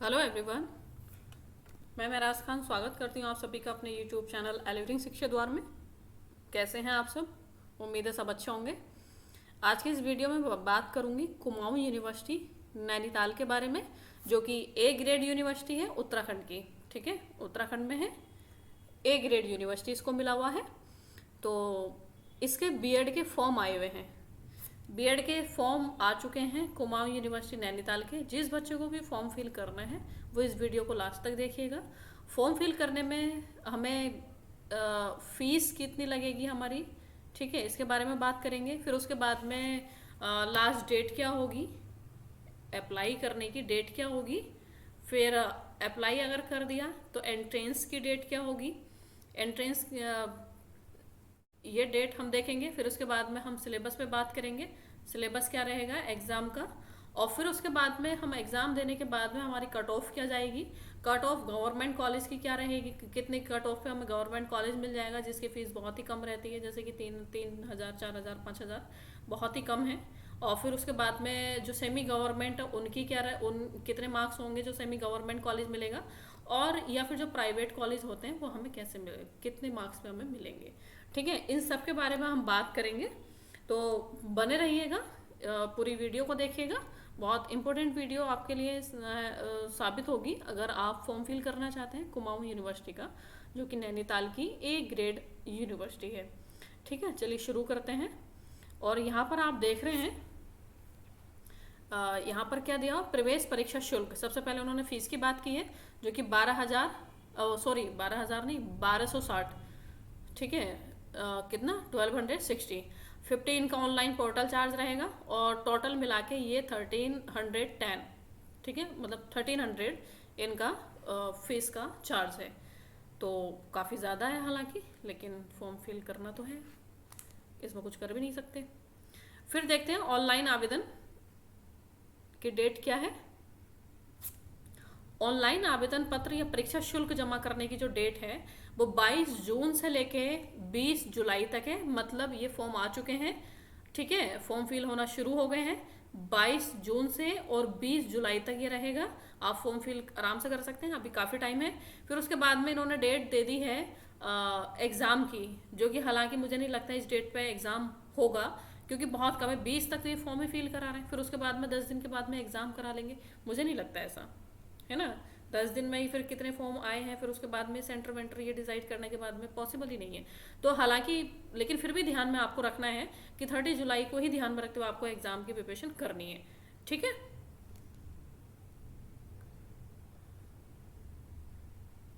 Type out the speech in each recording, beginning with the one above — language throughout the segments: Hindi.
Hello everyone. मैं महराज खान स्वागत करती हूँ आप सभी का अपने यूट्यूब चैनल एलिवरिंग शिक्षा द्वार में। कैसे हैं आप सब? उम्मीद है सब अच्छे होंगे। आज की इस वीडियो में बात करूँगी कुमाऊं यूनिवर्सिटी नैनीताल के बारे में, जो कि ए ग्रेड यूनिवर्सिटी है उत्तराखंड की। ठीक है, उत्तराखंड में है, ए ग्रेड यूनिवर्सिटी इसको मिला हुआ है। तो इसके बीएड के फॉर्म आए हुए हैं। बीएड के फॉर्म आ चुके हैं कुमाऊं यूनिवर्सिटी नैनीताल के। जिस बच्चे को भी फॉर्म फिल करना है वो इस वीडियो को लास्ट तक देखिएगा। फॉर्म फिल करने में हमें फीस कितनी लगेगी हमारी, ठीक है, इसके बारे में बात करेंगे। फिर उसके बाद में लास्ट डेट क्या होगी, अप्लाई करने की डेट क्या होगी। फिर अप्लाई अगर कर दिया तो एंट्रेंस की डेट क्या होगी, एंट्रेंस ये डेट हम देखेंगे। फिर उसके बाद में हम सिलेबस पे बात करेंगे, सिलेबस क्या रहेगा एग्ज़ाम का। और फिर उसके बाद में हम एग्ज़ाम देने के बाद में हमारी कट ऑफ क्या जाएगी, कट ऑफ गवर्नमेंट कॉलेज की क्या रहेगी, कितने कट ऑफ पे हमें गवर्नमेंट कॉलेज मिल जाएगा जिसकी फ़ीस बहुत ही कम रहती है, जैसे कि 3,000 4,000 5,000 बहुत ही कम है। और फिर उसके बाद में जो सेमी गवर्नमेंट उनकी क्या उन कितने मार्क्स होंगे जो सेमी गवर्नमेंट कॉलेज मिलेगा, और या फिर जो प्राइवेट कॉलेज होते हैं वो हमें कैसे मिले, कितने मार्क्स पे हमें मिलेंगे। ठीक है, इन सब के बारे में हम बात करेंगे। तो बने रहिएगा, पूरी वीडियो को देखिएगा। बहुत इंपॉर्टेंट वीडियो आपके लिए साबित होगी अगर आप फॉर्म फिल करना चाहते हैं कुमाऊं यूनिवर्सिटी का, जो कि नैनीताल की ए ग्रेड यूनिवर्सिटी है। ठीक है, चलिए शुरू करते हैं। और यहाँ पर आप देख रहे हैं, यहाँ पर क्या दिया, प्रवेश परीक्षा शुल्क। सबसे पहले उन्होंने फीस की बात की है, जो कि 12,000, सॉरी 12,000 नहीं, 1260। ठीक है, कितना 1260। 15 का ऑनलाइन पोर्टल चार्ज रहेगा और टोटल मिला के ये 1310। ठीक है, मतलब 1300 इनका फीस का चार्ज है। तो काफ़ी ज़्यादा है हालांकि, लेकिन फॉर्म फिल करना तो है, इसमें कुछ कर भी नहीं सकते। फिर देखते हैं ऑनलाइन आवेदन की डेट क्या है। ऑनलाइन आवेदन पत्र या परीक्षा शुल्क जमा करने की जो डेट है वो 22 जून से लेके 20 जुलाई तक है। मतलब ये फॉर्म आ चुके हैं, ठीक है, फॉर्म फिल होना शुरू हो गए हैं 22 जून से, और 20 जुलाई तक ये रहेगा। आप फॉर्म फिल आराम से कर सकते हैं, अभी काफ़ी टाइम है। फिर उसके बाद में इन्होंने डेट दे दी है एग्ज़ाम की, जो कि हालांकि मुझे नहीं लगता इस डेट पे एग्ज़ाम होगा, क्योंकि बहुत कम है। 20 तक तो ये फॉर्म ही फिल करा रहे हैं, फिर उसके बाद में 10 दिन के बाद में एग्ज़ाम करा लेंगे। मुझे नहीं लगता ऐसा, है ना। 10 दिन में ही फिर कितने फॉर्म आए हैं, फिर उसके बाद में सेंटर वेंटर ये डिसाइड करने के बाद में पॉसिबल ही नहीं है। तो हालांकि लेकिन फिर भी ध्यान में आपको रखना है कि 30 जुलाई को ही ध्यान में रखते हुए आपको एग्जाम की प्रिपरेशन करनी है। ठीक है,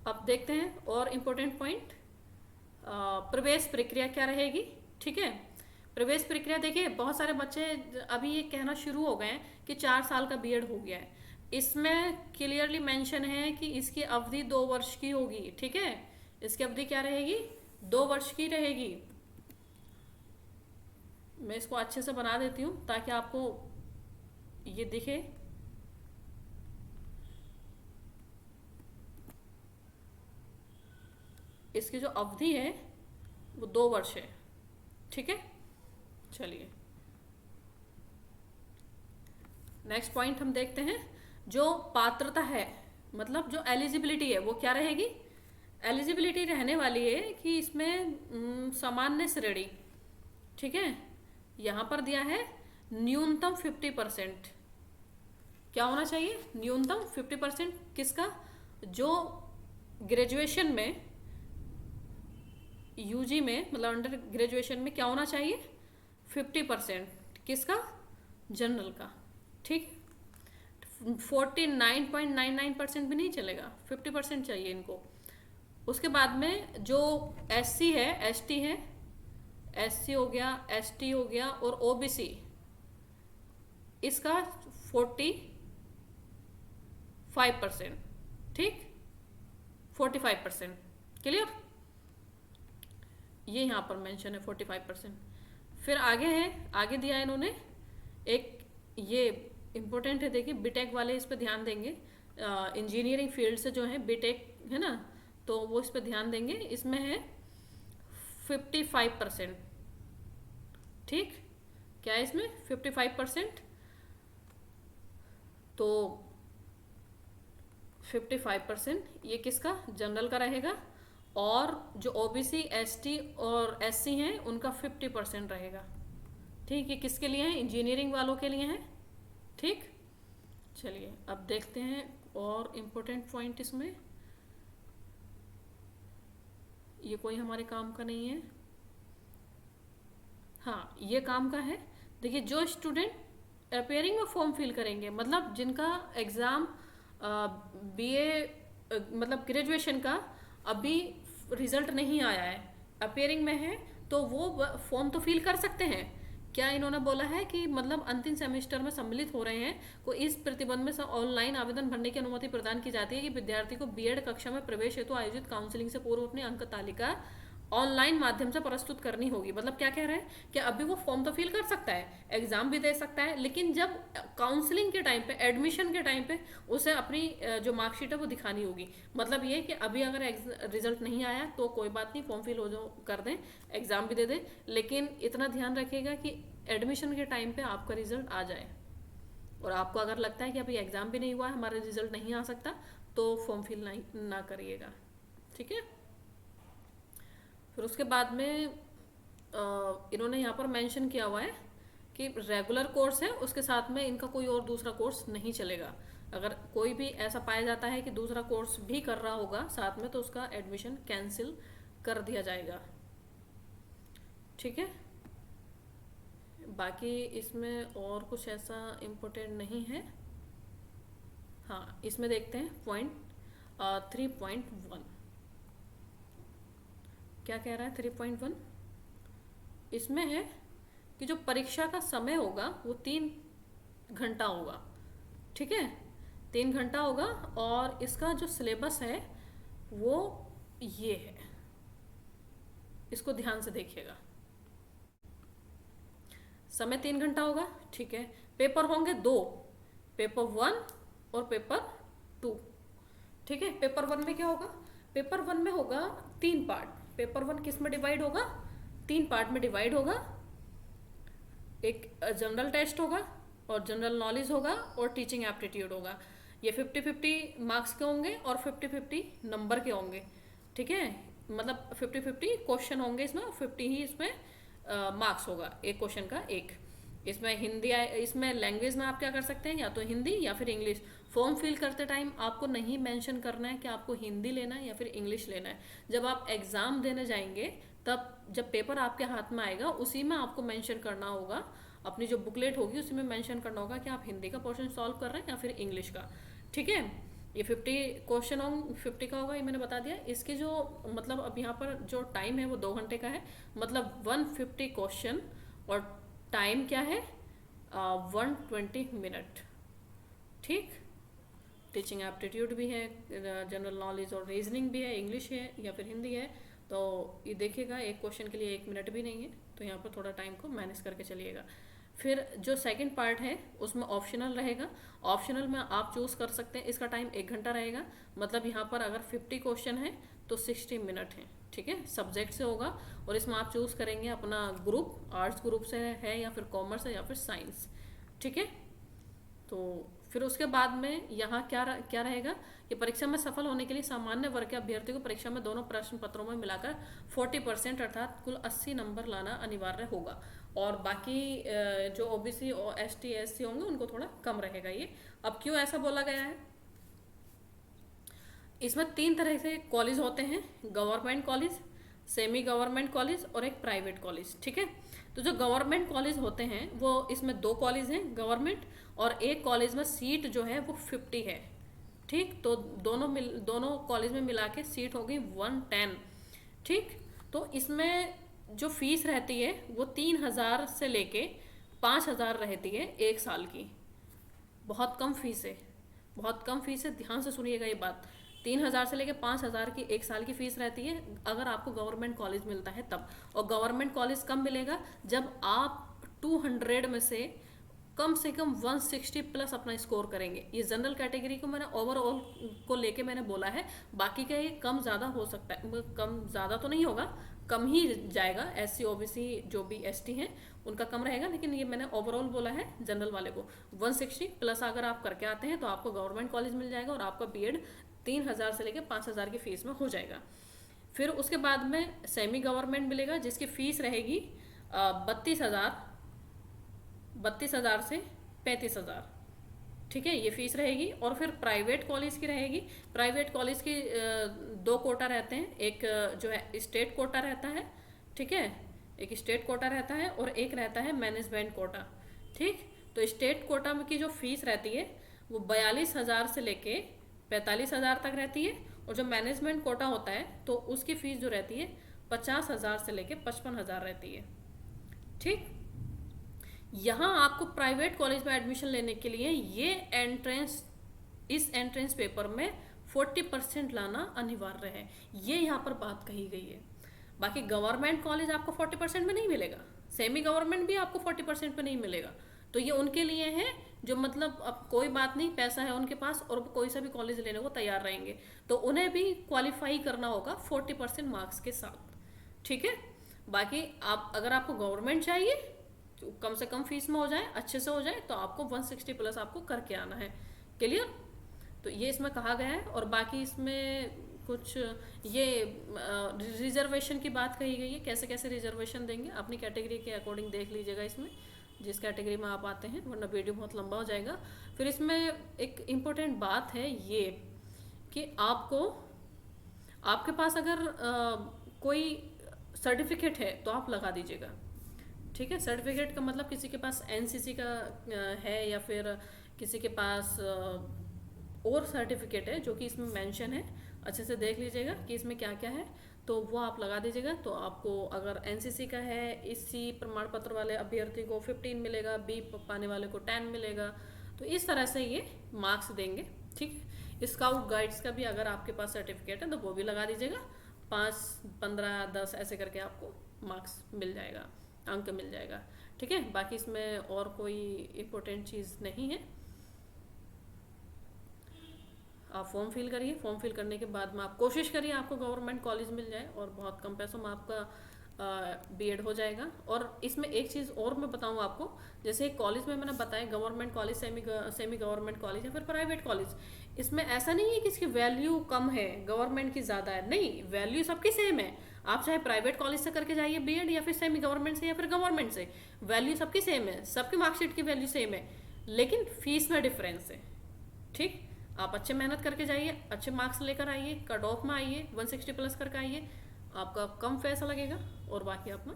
अब देखते हैं और इम्पोर्टेंट पॉइंट, प्रवेश प्रक्रिया क्या रहेगी। ठीक है, प्रवेश प्रक्रिया देखिए, बहुत सारे बच्चे अभी ये कहना शुरू हो गए हैं कि 4 साल का बीएड हो गया है। इसमें क्लियरली मेंशन है कि इसकी अवधि 2 वर्ष की होगी। ठीक है, इसकी अवधि क्या रहेगी, 2 वर्ष की रहेगी। मैं इसको अच्छे से बना देती हूँ ताकि आपको ये दिखे। इसकी जो अवधि है वो 2 वर्ष है। ठीक है, चलिए नेक्स्ट पॉइंट हम देखते हैं। जो पात्रता है, मतलब जो एलिजिबिलिटी है वो क्या रहेगी। एलिजिबिलिटी रहने वाली है कि इसमें सामान्य श्रेणी, ठीक है, यहाँ पर दिया है न्यूनतम 50%। क्या होना चाहिए, न्यूनतम 50%। किसका, जो ग्रेजुएशन में, यूजी में, मतलब अंडर ग्रेजुएशन में क्या होना चाहिए, 50%। किसका, जनरल का। ठीक, 49.99% भी नहीं चलेगा, 50% चाहिए इनको। उसके बाद में जो एससी है, एसटी है, एससी हो गया, एसटी हो गया, और ओबीसी, इसका 45%। ठीक, 45%। क्लियर, ये यहाँ पर मेंशन है 45%। फिर आगे है, आगे दिया है इन्होंने एक, ये इम्पोर्टेंट है, देखिए बीटेक वाले इस पर ध्यान देंगे। इंजीनियरिंग फील्ड से जो है बीटेक है ना, तो वो इस पर ध्यान देंगे। इसमें है 55%। ठीक, क्या है इसमें 55%। तो 55%, ये किसका, जनरल का रहेगा। और जो ओबीसी, एसटी और एससी हैं उनका 50% रहेगा। ठीक, ये किसके लिए है, इंजीनियरिंग वालों के लिए है। ठीक, चलिए अब देखते हैं और इम्पोर्टेंट पॉइंट इसमें। ये कोई हमारे काम का नहीं है, हाँ ये काम का है। देखिए, जो स्टूडेंट अपेयरिंग में फॉर्म फिल करेंगे, मतलब जिनका एग्ज़ाम बीए मतलब ग्रेजुएशन का अभी रिजल्ट नहीं आया है, अपेयरिंग में है, तो वो फॉर्म तो फिल कर सकते हैं। क्या इन्होंने बोला है कि मतलब अंतिम सेमेस्टर में सम्मिलित हो रहे हैं को इस प्रतिबंध में ऑनलाइन आवेदन भरने की अनुमति प्रदान की जाती है कि विद्यार्थी को बीएड कक्षा में प्रवेश हेतु आयोजित काउंसलिंग से पूर्व अपनी अंक तालिका ऑनलाइन माध्यम से प्रस्तुत करनी होगी। मतलब क्या कह रहे हैं कि अभी वो फॉर्म तो फिल कर सकता है, एग्जाम भी दे सकता है, लेकिन जब काउंसलिंग के टाइम पे, एडमिशन के टाइम पे उसे अपनी जो मार्कशीट है वो दिखानी होगी। मतलब ये कि अभी अगर रिजल्ट नहीं आया तो कोई बात नहीं, फॉर्म फिल हो जाओ, कर दें, एग्जाम भी दे दें, लेकिन इतना ध्यान रखिएगा कि एडमिशन के टाइम पे आपका रिजल्ट आ जाए। और आपको अगर लगता है कि अभी एग्जाम भी नहीं हुआ है, हमारा रिजल्ट नहीं आ सकता, तो फॉर्म फिल ना करिएगा। ठीक है, फिर उसके बाद में इन्होंने यहाँ पर मेंशन किया हुआ है कि रेगुलर कोर्स है, उसके साथ में इनका कोई और दूसरा कोर्स नहीं चलेगा। अगर कोई भी ऐसा पाया जाता है कि दूसरा कोर्स भी कर रहा होगा साथ में, तो उसका एडमिशन कैंसिल कर दिया जाएगा। ठीक है, बाकी इसमें और कुछ ऐसा इम्पोर्टेंट नहीं है। हाँ, इसमें देखते हैं पॉइंट 3.1 क्या कह रहा है। 3.1 इसमें है कि जो परीक्षा का समय होगा वो 3 घंटा होगा। ठीक है, 3 घंटा होगा, और इसका जो सिलेबस है वो ये है, इसको ध्यान से देखिएगा। समय 3 घंटा होगा। ठीक है, पेपर होंगे 2, पेपर 1 और पेपर 2। ठीक है, पेपर 1 में क्या होगा, पेपर 1 में होगा 3 पार्ट। पेपर 1 किस में डिवाइड होगा, 3 पार्ट में डिवाइड होगा। एक जनरल टेस्ट होगा और जनरल नॉलेज होगा और टीचिंग एप्टीट्यूड होगा। ये 50-50 मार्क्स के होंगे और 50-50 नंबर के होंगे। ठीक है, मतलब 50-50 क्वेश्चन होंगे इसमें, और 50 ही इसमें मार्क्स होगा एक क्वेश्चन का एक। इसमें हिंदी, इसमें लैंग्वेज में आप क्या कर सकते हैं, या तो हिंदी या फिर इंग्लिश। फॉर्म फिल करते टाइम आपको नहीं मेंशन करना है कि आपको हिंदी लेना है या फिर इंग्लिश लेना है। जब आप एग्ज़ाम देने जाएंगे, तब जब पेपर आपके हाथ में आएगा, उसी में आपको मेंशन करना होगा, अपनी जो बुकलेट होगी उसी में मेंशन करना होगा कि आप हिंदी का पोर्शन सॉल्व कर रहे हैं या फिर इंग्लिश का। ठीक है, ये 50 क्वेश्चन 50 का होगा, ये मैंने बता दिया। इसके जो मतलब अब यहाँ पर जो टाइम है वो 2 घंटे का है, मतलब 150 क्वेश्चन, और टाइम क्या है 120 मिनट। ठीक, टीचिंग एप्टीट्यूड भी है, जनरल नॉलेज और रीजनिंग भी है, इंग्लिश है या फिर हिंदी है। तो ये देखिएगा, एक क्वेश्चन के लिए 1 मिनट भी नहीं है, तो यहाँ पर थोड़ा टाइम को मैनेज करके चलिएगा। फिर जो सेकंड पार्ट है उसमें ऑप्शनल रहेगा। ऑप्शनल में आप चूज़ कर सकते हैं, इसका टाइम 1 घंटा रहेगा। मतलब यहाँ पर अगर 50 क्वेश्चन है तो 60 मिनट है। ठीक है, सब्जेक्ट से होगा, और इसमें आप चूज़ करेंगे अपना ग्रुप, आर्ट्स ग्रुप से है या फिर कॉमर्स है या फिर साइंस। ठीक है, तो फिर उसके बाद में यहाँ क्या रहेगा कि परीक्षा में सफल होने के लिए सामान्य वर्ग के अभ्यर्थी को परीक्षा में दोनों प्रश्न पत्रों में मिलाकर 40% अर्थात कुल 80 नंबर लाना अनिवार्य होगा। और बाकी जो ओबीसी और एसटी एससी होंगे उनको थोड़ा कम रहेगा ये। अब क्यों ऐसा बोला गया है, इसमें 3 तरह से कॉलेज होते हैं, government college, semi government college और एक प्राइवेट कॉलेज। ठीक है, तो जो गवर्नमेंट कॉलेज होते हैं वो इसमें 2 कॉलेज हैं गवर्नमेंट, और एक कॉलेज में सीट जो है वो 50 है। ठीक, तो दोनों कॉलेज में मिला के सीट होगी 110। ठीक, तो इसमें जो फीस रहती है वो 3000 से लेके 5000 रहती है 1 साल की। बहुत कम फीस है, बहुत कम फीस है, ध्यान से सुनिएगा ये बात। 3000 से लेकर 5000 की 1 साल की फीस रहती है अगर आपको गवर्नमेंट कॉलेज मिलता है तब। और गवर्नमेंट कॉलेज कब मिलेगा, जब आप 200 में से कम से कम 160 प्लस अपना स्कोर करेंगे। ये जनरल कैटेगरी को मैंने ओवरऑल को लेके मैंने बोला है, बाकी का ये कम ज़्यादा हो सकता है, कम ज़्यादा तो नहीं होगा, कम ही जाएगा। SC OBC जो भी ST हैं उनका कम रहेगा, लेकिन ये मैंने ओवरऑल बोला है जनरल वाले को 160 प्लस अगर आप करके आते हैं तो आपको गवर्नमेंट कॉलेज मिल जाएगा और आपका BEd 3000 से लेकर 5000 की फीस में हो जाएगा। फिर उसके बाद में सेमी गवर्नमेंट मिलेगा जिसकी फीस रहेगी 32,000 से 35,000, ठीक है, ये फीस रहेगी। और फिर प्राइवेट कॉलेज की रहेगी। प्राइवेट कॉलेज की 2 कोटा रहते हैं, एक जो है स्टेट कोटा रहता है, ठीक है, एक स्टेट कोटा रहता है और एक रहता है मैनेजमेंट कोटा, ठीक। तो स्टेट कोटा में की जो फीस रहती है वो 42,000 से लेके 45,000 तक रहती है, और जो मैनेजमेंट कोटा होता है तो उसकी फीस जो रहती है 50,000 से लेके 55,000 रहती है, ठीक। यहाँ आपको प्राइवेट कॉलेज में एडमिशन लेने के लिए इस एंट्रेंस पेपर में 40% लाना अनिवार्य है, ये यहाँ पर बात कही गई है। बाकी गवर्नमेंट कॉलेज आपको 40% में नहीं मिलेगा, सेमी गवर्नमेंट भी आपको 40% में नहीं मिलेगा। तो ये उनके लिए है जो मतलब अब कोई बात नहीं, पैसा है उनके पास और कोई सा भी कॉलेज लेने को तैयार रहेंगे, तो उन्हें भी क्वालिफाई करना होगा 40% मार्क्स के साथ, ठीक है। बाकी आप अगर आपको गवर्नमेंट चाहिए तो कम से कम फीस में हो जाए, अच्छे से हो जाए, तो आपको 160 प्लस आपको करके आना है। क्लियर? तो ये इसमें कहा गया है। और बाकी इसमें कुछ ये रिजर्वेशन की बात कही गई है, कैसे कैसे रिजर्वेशन देंगे अपनी कैटेगरी के अकॉर्डिंग देख लीजिएगा इसमें, जिस कैटेगरी में आप आते हैं, वरना वीडियो बहुत लंबा हो जाएगा। फिर इसमें एक इम्पोर्टेंट बात है ये कि आपके पास अगर कोई सर्टिफिकेट है तो आप लगा दीजिएगा, ठीक है। सर्टिफिकेट का मतलब किसी के पास NCC का है या फिर किसी के पास और सर्टिफिकेट है जो कि इसमें मेंशन है, अच्छे से देख लीजिएगा कि इसमें क्या क्या है, तो वो आप लगा दीजिएगा। तो आपको अगर NCC का है, इसी प्रमाण पत्र वाले अभ्यर्थी को 15 मिलेगा, B पाने वाले को 10 मिलेगा, तो इस तरह से ये मार्क्स देंगे, ठीक है। स्काउट गाइड्स का भी अगर आपके पास सर्टिफिकेट है तो वो भी लगा दीजिएगा, 5, 15, 10 ऐसे करके आपको मार्क्स मिल जाएगा, अंक मिल जाएगा, ठीक है। बाकी इसमें और कोई इम्पोर्टेंट चीज़ नहीं है। आप फॉर्म फिल करिए, फॉर्म फिल करने के बाद में आप कोशिश करिए आपको गवर्नमेंट कॉलेज मिल जाए और बहुत कम पैसों में आपका BEd हो जाएगा। और इसमें एक चीज़ और मैं बताऊँ आपको, जैसे कॉलेज में मैंने बताया government college, semi government college या फिर प्राइवेट कॉलेज, इसमें ऐसा नहीं है कि इसकी वैल्यू कम है, गवर्नमेंट की ज़्यादा है, नहीं, वैल्यू सबकी सेम है। आप चाहे प्राइवेट कॉलेज से करके जाइए BEd या फिर सेमी गवर्नमेंट से या फिर गवर्नमेंट से, वैल्यू सबकी सेम है, सबकी मार्कशीट की वैल्यू सेम है, लेकिन फीस में डिफरेंस है, ठीक। आप अच्छे मेहनत करके जाइए, अच्छे मार्क्स लेकर आइए, कट ऑफ में आइए, 160 प्लस करके आइए, आपका कम पैसा लगेगा और बाकी अपना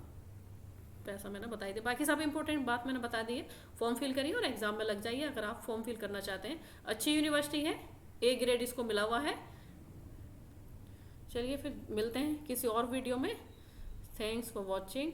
पैसा मैंने बता दिया। बाकी सब इंपॉर्टेंट बात मैंने बता दी है। फॉर्म फिल करिए और एग्जाम में लग जाइए अगर आप फॉर्म फिल करना चाहते हैं। अच्छी यूनिवर्सिटी है, A ग्रेड इसको मिला हुआ है। चलिए फिर मिलते हैं किसी और वीडियो में। Thanks for watching.